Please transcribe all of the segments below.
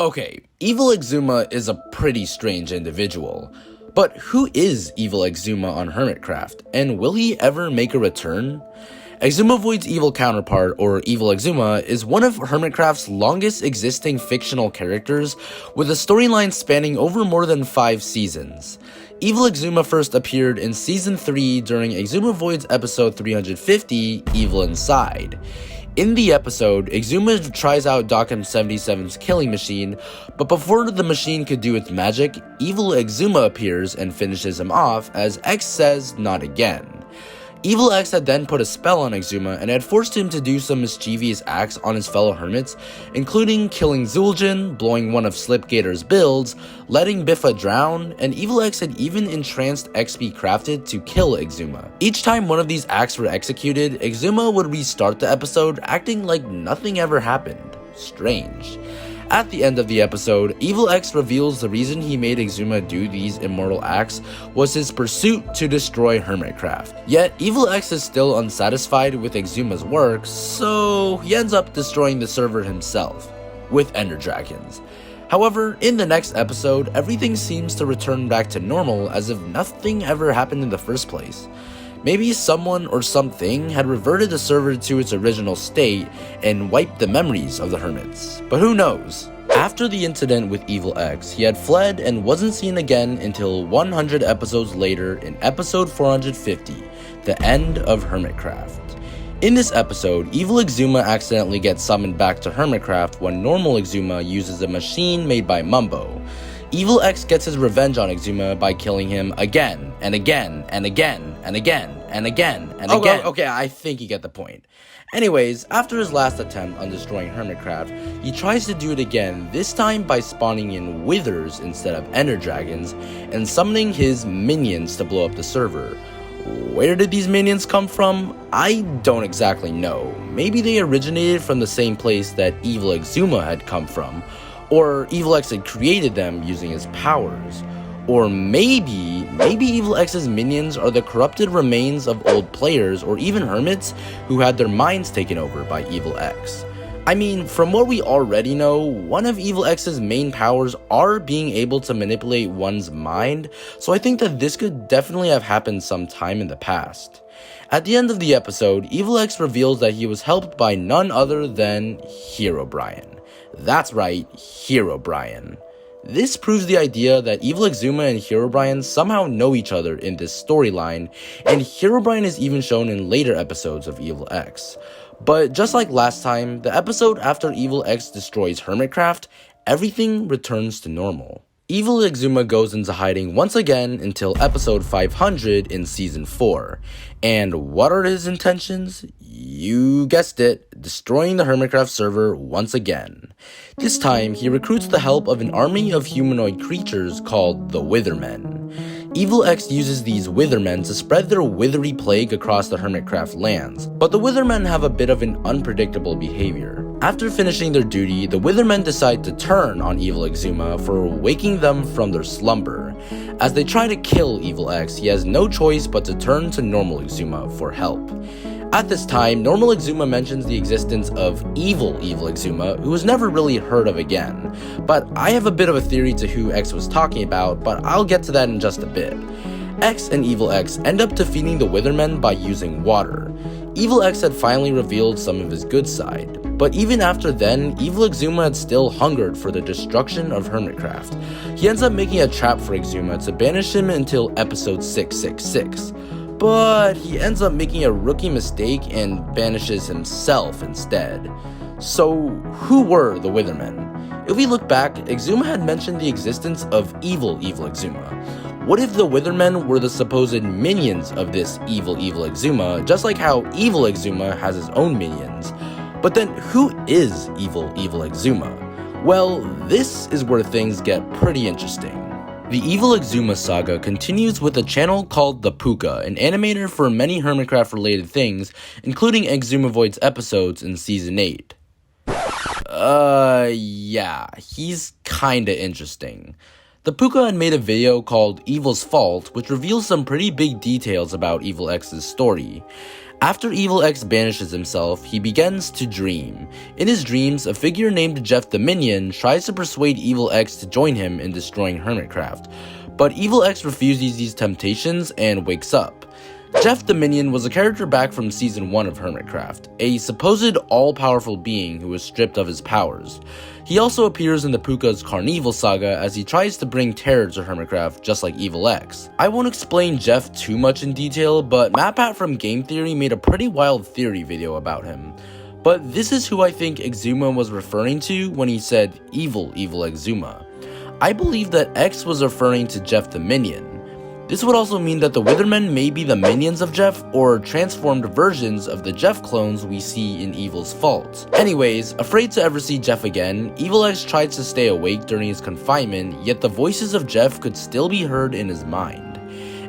Okay, Evil Xisuma is a pretty strange individual. But who is Evil Xisuma on Hermitcraft, and will he ever make a return? Xisumavoid's evil counterpart, or Evil Xisuma, is one of Hermitcraft's longest existing fictional characters, with a storyline spanning over more than 5 seasons. Evil Xisuma first appeared in Season 3 during Xisumavoid's episode 350, Evil Inside. In the episode, Xisuma tries out Dockham 77's killing machine, but before the machine could do its magic, Evil Xisuma appears and finishes him off as X says not again. Evil X had then put a spell on Xisuma and had forced him to do some mischievous acts on his fellow hermits, including killing Zul'jin, blowing one of Slipgator's builds, letting Biffa drown, and Evil X had even entranced XP Crafted to kill Xisuma. Each time one of these acts were executed, Xisuma would restart the episode acting like nothing ever happened. Strange. At the end of the episode, Evil X reveals the reason he made Xisuma do these immortal acts was his pursuit to destroy Hermitcraft. Yet, Evil X is still unsatisfied with Xisuma's work, so he ends up destroying the server himself, with Ender Dragons. However, in the next episode, everything seems to return back to normal as if nothing ever happened in the first place. Maybe someone or something had reverted the server to its original state and wiped the memories of the hermits, but who knows? After the incident with Evil X, he had fled and wasn't seen again until 100 episodes later in episode 450, The End of Hermitcraft. In this episode, Evil Xisuma accidentally gets summoned back to Hermitcraft when normal Xisuma uses a machine made by Mumbo. Evil X gets his revenge on Xisuma by killing him again, and again, and again, and again, and again, and again. Okay, I think you get the point. Anyways, after his last attempt on destroying Hermitcraft, he tries to do it again, this time by spawning in Withers instead of Ender Dragons, and summoning his minions to blow up the server. Where did these minions come from? I don't exactly know. Maybe they originated from the same place that Evil Xisuma had come from, or Evil X had created them using his powers. Or maybe Evil X's minions are the corrupted remains of old players or even hermits who had their minds taken over by Evil X. I mean, from what we already know, one of Evil X's main powers are being able to manipulate one's mind, so I think that this could definitely have happened sometime in the past. At the end of the episode, Evil X reveals that he was helped by none other than Herobrine. That's right, Herobrine. This proves the idea that Evil Xisuma and Herobrine somehow know each other in this storyline, and Herobrine is even shown in later episodes of Evil X. But just like last time, the episode after Evil X destroys Hermitcraft, everything returns to normal. Evil Xisuma goes into hiding once again until episode 500 in season 4. And what are his intentions? You guessed it, destroying the Hermitcraft server once again. This time, he recruits the help of an army of humanoid creatures called the Withermen. Evil X uses these Withermen to spread their withery plague across the Hermitcraft lands, but the Withermen have a bit of an unpredictable behavior. After finishing their duty, the Withermen decide to turn on Evil Xisuma for waking them from their slumber. As they try to kill Evil X, he has no choice but to turn to normal Xisuma for help. At this time, normal Xisuma mentions the existence of Evil Xisuma, who was never really heard of again. But I have a bit of a theory to who X was talking about, but I'll get to that in just a bit. X and Evil X end up defeating the Withermen by using water. Evil X had finally revealed some of his good side, but even after then, Evil Xisuma had still hungered for the destruction of Hermitcraft. He ends up making a trap for Xisuma to banish him until episode 666. But he ends up making a rookie mistake and banishes himself instead. So who were the Withermen? If we look back, Xisuma had mentioned the existence of Evil Xisuma. What if the Withermen were the supposed minions of this Evil Xisuma, just like how Evil Xisuma has his own minions? But then who is Evil Xisuma? Well, this is where things get pretty interesting. The Evil Xisuma saga continues with a channel called The Puka, an animator for many Hermitcraft related things, including Xisumavoid's episodes in Season 8. Yeah, he's kinda interesting. The Puka had made a video called Evil's Fault, which reveals some pretty big details about Evil X's story. After Evil X banishes himself, he begins to dream. In his dreams, a figure named Jeff the Minion tries to persuade Evil X to join him in destroying Hermitcraft, but Evil X refuses these temptations and wakes up. Jeff the Minion was a character back from Season 1 of Hermitcraft, a supposed all-powerful being who was stripped of his powers. He also appears in the Puka's Carnival saga as he tries to bring terror to Hermitcraft just like Evil X. I won't explain Jeff too much in detail, but MatPat from Game Theory made a pretty wild theory video about him. But this is who I think Xisuma was referring to when he said Evil Xisuma. I believe that X was referring to Jeff the Minion. This would also mean that the Withermen may be the minions of Jeff, or transformed versions of the Jeff clones we see in Evil's Fault. Anyways, afraid to ever see Jeff again, Evil X tried to stay awake during his confinement, yet the voices of Jeff could still be heard in his mind.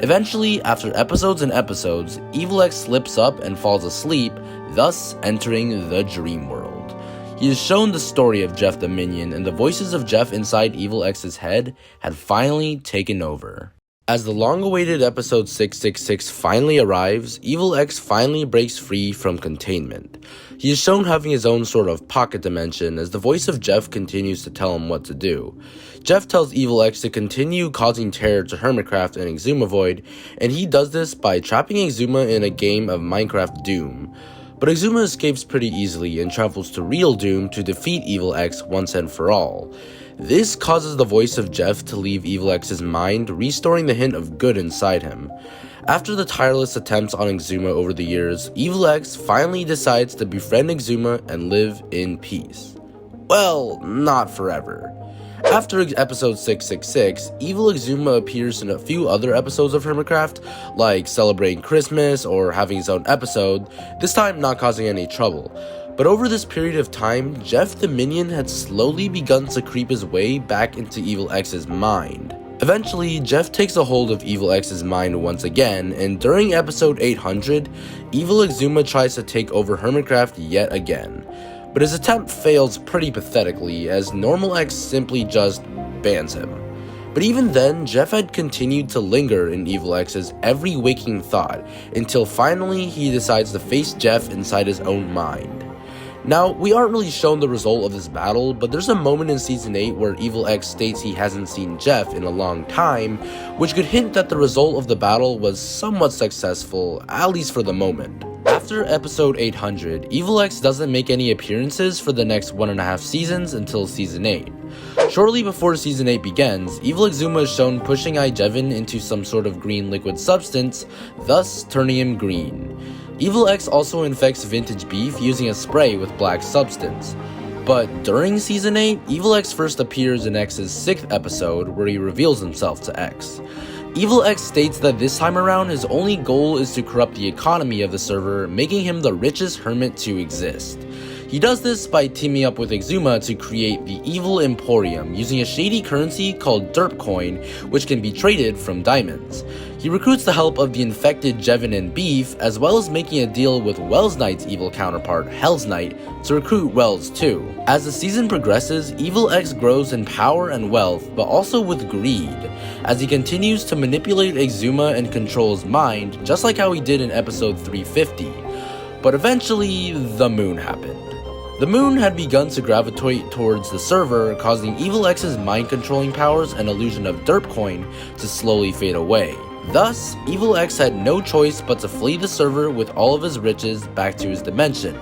Eventually, after episodes and episodes, Evil X slips up and falls asleep, thus entering the dream world. He is shown the story of Jeff the Minion, and the voices of Jeff inside Evil X's head had finally taken over. As the long-awaited episode 666 finally arrives, Evil X finally breaks free from containment. He is shown having his own sort of pocket dimension as the voice of Jeff continues to tell him what to do. Jeff tells Evil X to continue causing terror to Hermitcraft and Xisumavoid, and he does this by trapping Xisuma in a game of Minecraft Doom. But Xisuma escapes pretty easily and travels to real Doom to defeat Evil X once and for all. This causes the voice of Jeff to leave Evil X's mind, restoring the hint of good inside him. After the tireless attempts on Xisuma over the years, Evil X finally decides to befriend Xisuma and live in peace. Well, not forever. After episode 666, Evil Xisuma appears in a few other episodes of Hermitcraft, like celebrating Christmas or having his own episode, this time not causing any trouble. But over this period of time, Jeff the Minion had slowly begun to creep his way back into Evil X's mind. Eventually, Jeff takes a hold of Evil X's mind once again, and during episode 800, Evil Xisuma tries to take over Hermitcraft yet again. But his attempt fails pretty pathetically, as Normal X simply just bans him. But even then, Jeff had continued to linger in Evil X's every waking thought, until finally he decides to face Jeff inside his own mind. Now, we aren't really shown the result of this battle, but there's a moment in Season 8 where Evil X states he hasn't seen Jeff in a long time, which could hint that the result of the battle was somewhat successful, at least for the moment. After episode 800, Evil X doesn't make any appearances for the next 1.5 seasons until Season 8. Shortly before Season 8 begins, Evil Xisuma is shown pushing Jevin into some sort of green liquid substance, thus turning him green. Evil X also infects Vintage Beef using a spray with black substance. But during Season 8, Evil X first appears in X's 6th episode where he reveals himself to X. Evil X states that this time around his only goal is to corrupt the economy of the server, making him the richest hermit to exist. He does this by teaming up with Xisuma to create the Evil Emporium using a shady currency called Derp Coin, which can be traded from diamonds. He recruits the help of the infected Jevin and Beef, as well as making a deal with Wells Knight's evil counterpart, Hell's Knight, to recruit Wells too. As the season progresses, Evil X grows in power and wealth, but also with greed, as he continues to manipulate Xisuma and control his mind, just like how he did in episode 350. But eventually, the moon happened. The moon had begun to gravitate towards the server, causing Evil X's mind-controlling powers and illusion of Derp Coin to slowly fade away. Thus, Evil X had no choice but to flee the server with all of his riches back to his dimension.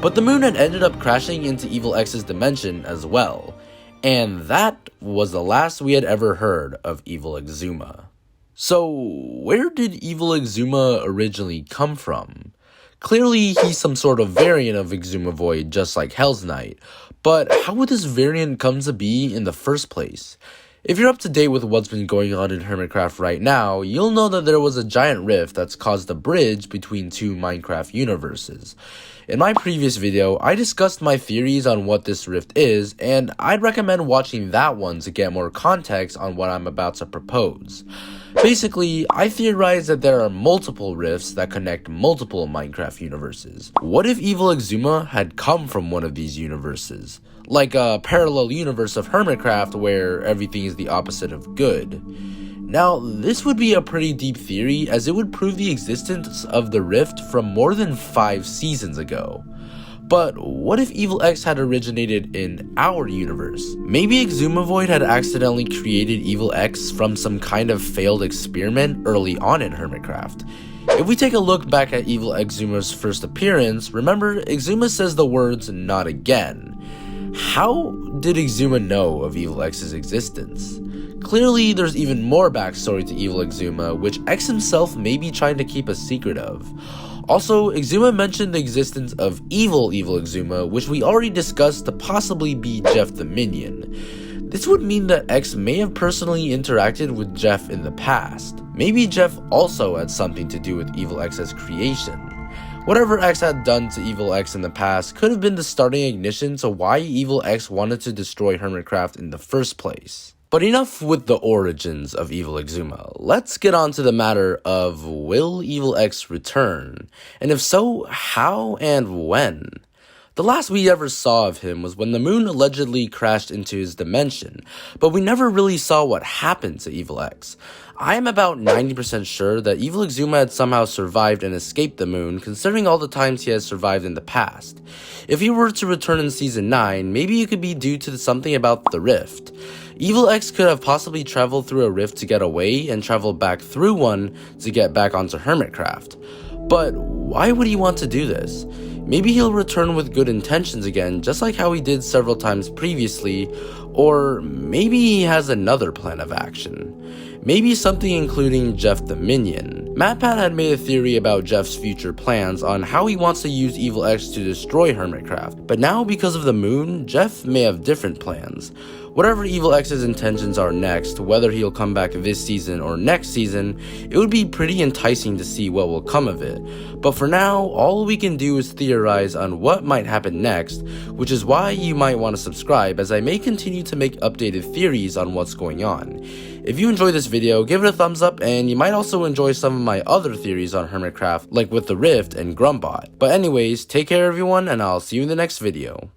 But the moon had ended up crashing into Evil X's dimension as well. And that was the last we had ever heard of Evil Xisuma. So, where did Evil Xisuma originally come from? Clearly, he's some sort of variant of Xisumavoid, just like Hell's Knight. But how would this variant come to be in the first place? If you're up to date with what's been going on in Hermitcraft right now, you'll know that there was a giant rift that's caused a bridge between two Minecraft universes. In my previous video, I discussed my theories on what this rift is, and I'd recommend watching that one to get more context on what I'm about to propose. Basically, I theorize that there are multiple rifts that connect multiple Minecraft universes. What if Evil Xisuma had come from one of these universes? Like a parallel universe of Hermitcraft where everything is the opposite of good. Now, this would be a pretty deep theory, as it would prove the existence of the rift from more than 5 seasons ago. But what if Evil X had originated in our universe? Maybe Xisumavoid had accidentally created Evil X from some kind of failed experiment early on in Hermitcraft. If we take a look back at Evil Xisuma's first appearance, remember Xisuma says the words "not again." How did Xisuma know of Evil X's existence? Clearly, there's even more backstory to Evil Xisuma, which X himself may be trying to keep a secret of. Also, Xisuma mentioned the existence of Evil Xisuma, which we already discussed to possibly be Jeff the Minion. This would mean that X may have personally interacted with Jeff in the past. Maybe Jeff also had something to do with Evil X's creation. Whatever X had done to Evil X in the past could have been the starting ignition to why Evil X wanted to destroy Hermitcraft in the first place. But enough with the origins of Evil Xisuma. Let's get on to the matter of, will Evil X return? And if so, how and when? The last we ever saw of him was when the moon allegedly crashed into his dimension, but we never really saw what happened to Evil X. I am about 90% sure that Evil Xisuma had somehow survived and escaped the moon, considering all the times he has survived in the past. If he were to return in Season 9, maybe it could be due to something about the rift. Evil X could have possibly traveled through a rift to get away and traveled back through one to get back onto Hermitcraft. But why would he want to do this? Maybe he'll return with good intentions again, just like how he did several times previously, or maybe he has another plan of action. Maybe something including Jeff the Minion. MatPat had made a theory about Jeff's future plans on how he wants to use Evil X to destroy Hermitcraft, but now because of the moon, Jeff may have different plans. Whatever Evil X's intentions are next, whether he'll come back this season or next season, it would be pretty enticing to see what will come of it. But for now, all we can do is theorize on what might happen next, which is why you might want to subscribe, as I may continue to make updated theories on what's going on. If you enjoyed this video, give it a thumbs up, and you might also enjoy some of my other theories on Hermitcraft, like with the Rift and Grumbot. But anyways, take care everyone, and I'll see you in the next video.